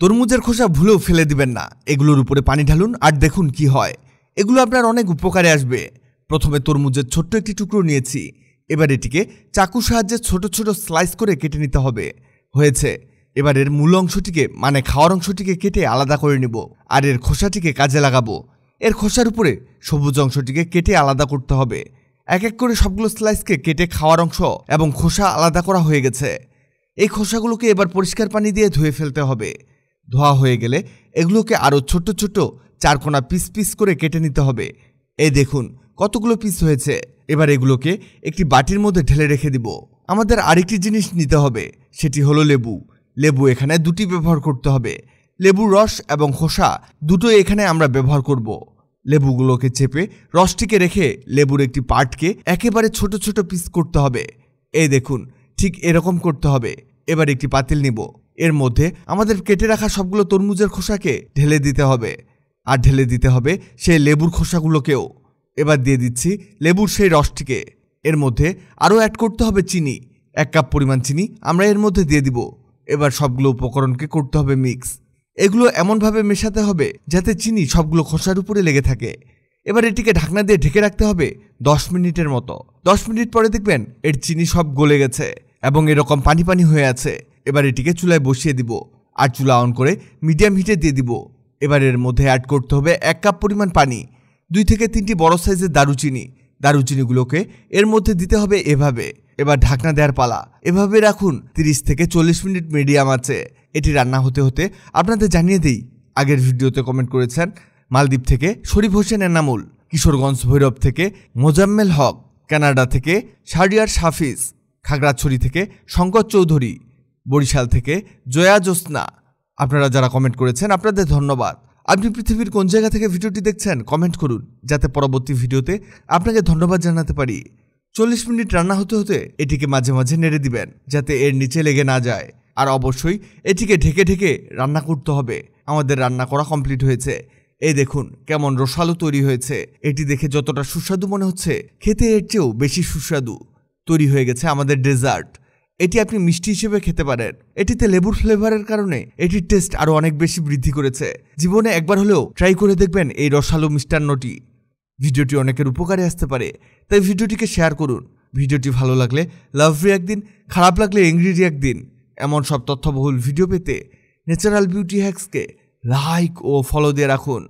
তরমুজের খোসা ভুলেও ফেলে দিবেন না। এগুলোর উপরে পানি ঢালুন আর দেখুন কি হয়। এগুলো আপনার অনেক উপকারে আসবে। প্রথমে তরমুজের ছোট্ট একটি টুকরো নিয়েছি। এবার এটিকে চাকুর সাহায্যে ছোট ছোট স্লাইস করে কেটে নিতে হবে। হয়েছে। এবার এর মূল অংশটিকে মানে খাওয়ার অংশটিকে কেটে আলাদা করে নিব আর এর খোসাটিকে কাজে লাগাবো। এর খোসার উপরে সবুজ অংশটিকে কেটে আলাদা করতে হবে। এক এক করে সবগুলো স্লাইসকে কেটে খাওয়ার অংশ এবং খোসা আলাদা করা হয়ে গেছে। এই খোসাগুলোকে এবার পরিষ্কার পানি দিয়ে ধুয়ে ফেলতে হবে। ধোয়া হয়ে গেলে এগুলোকে আরও ছোট্ট ছোট্ট চারকোনা পিস পিস করে কেটে নিতে হবে। এই দেখুন কতগুলো পিস হয়েছে। এবার এগুলোকে একটি বাটির মধ্যে ঢেলে রেখে দিব। আমাদের আরেকটি জিনিস নিতে হবে, সেটি হলো লেবু। লেবু এখানে দুটি ব্যবহার করতে হবে। লেবুর রস এবং খোসা দুটোই এখানে আমরা ব্যবহার করব। লেবুগুলোকে চেপে রসটিকে রেখে লেবুর একটি পার্টকে একেবারে ছোট ছোট পিস করতে হবে। এই দেখুন ঠিক এরকম করতে হবে। এবার একটি পাতিল নিব। এর মধ্যে আমাদের কেটে রাখা সবগুলো তরমুজের খোসাকে ঢেলে দিতে হবে আর ঢেলে দিতে হবে সেই লেবুর খোসাগুলোকেও। এবার দিয়ে দিচ্ছি লেবুর সেই রসটিকে। এর মধ্যে আরও অ্যাড করতে হবে চিনি। 1 কাপ পরিমাণ চিনি আমরা এর মধ্যে দিয়ে দিব। এবার সবগুলো উপকরণকে করতে হবে মিক্স। এগুলো এমনভাবে মেশাতে হবে যাতে চিনি সবগুলো খোসার উপরে লেগে থাকে। এবার এটিকে ঢাকনা দিয়ে ঢেকে রাখতে হবে 10 মিনিটের মতো। 10 মিনিট পরে দেখবেন এর চিনি সব গলে গেছে এবং এরকম পানি পানি হয়ে আছে। এবার এটিকে চুলায় বসিয়ে দিব আর চুলা অন করে মিডিয়াম হিটে দিয়ে দিব। এবার এর মধ্যে অ্যাড করতে হবে 1 কাপ পরিমাণ পানি। 2 থেকে 3টি বড় সাইজের দারুচিনিগুলোকে এর মধ্যে দিতে হবে এভাবে। এবার ঢাকনা দেওয়ার পালা। এভাবে রাখুন 30 থেকে 40 মিনিট মিডিয়াম আছে। এটি রান্না হতে হতে আপনাদের জানিয়ে দিই, আগের ভিডিওতে কমেন্ট করেছেন মালদ্বীপ থেকে শরীফ হোসেন এনামুল, কিশোরগঞ্জ ভৈরব থেকে মোজাম্মেল হক, কানাডা থেকে শাহরিয়ার সাফিজ, খাগড়াছড়ি থেকে শঙ্কর চৌধুরী, বরিশাল থেকে জয়া জ্যোৎস্না। আপনারা যারা কমেন্ট করেছেন আপনাদের ধন্যবাদ। আপনি পৃথিবীর কোন জায়গা থেকে ভিডিওটি দেখছেন কমেন্ট করুন, যাতে পরবর্তী ভিডিওতে আপনাকে ধন্যবাদ জানাতে পারি। 40 মিনিট রান্না হতে হতে এটিকে মাঝে মাঝে নেড়ে দিবেন যাতে এর নিচে লেগে না যায়। আর অবশ্যই এটিকে ঢেকে ঢেকে রান্না করতে হবে। আমাদের রান্না করা কমপ্লিট হয়েছে। এই দেখুন কেমন রসালো তৈরি হয়েছে। এটি দেখে যতটা সুস্বাদু মনে হচ্ছে খেতে এর চেয়েও বেশি সুস্বাদু। তৈরি হয়ে গেছে আমাদের ডেজার্ট। এটি আপনি মিষ্টি হিসেবে খেতে পারেন। এটিতে লেবুর ফ্লেভারের কারণে এটির টেস্ট আরও অনেক বেশি বৃদ্ধি করেছে। জীবনে একবার হলেও ট্রাই করে দেখবেন এই রসালো মিষ্টান্নটি। ভিডিওটি অনেকের উপকারে আসতে পারে, তাই ভিডিওটিকে শেয়ার করুন। ভিডিওটি ভালো লাগলে লাভ রিঅ্যাক্ট দিন, খারাপ লাগলে এংরি রিঅ্যাক্ট দিন। এমন সব তথ্যবহুল ভিডিও পেতে ন্যাচারাল বিউটি হ্যাক্সকে লাইক ও ফলো দিয়ে রাখুন।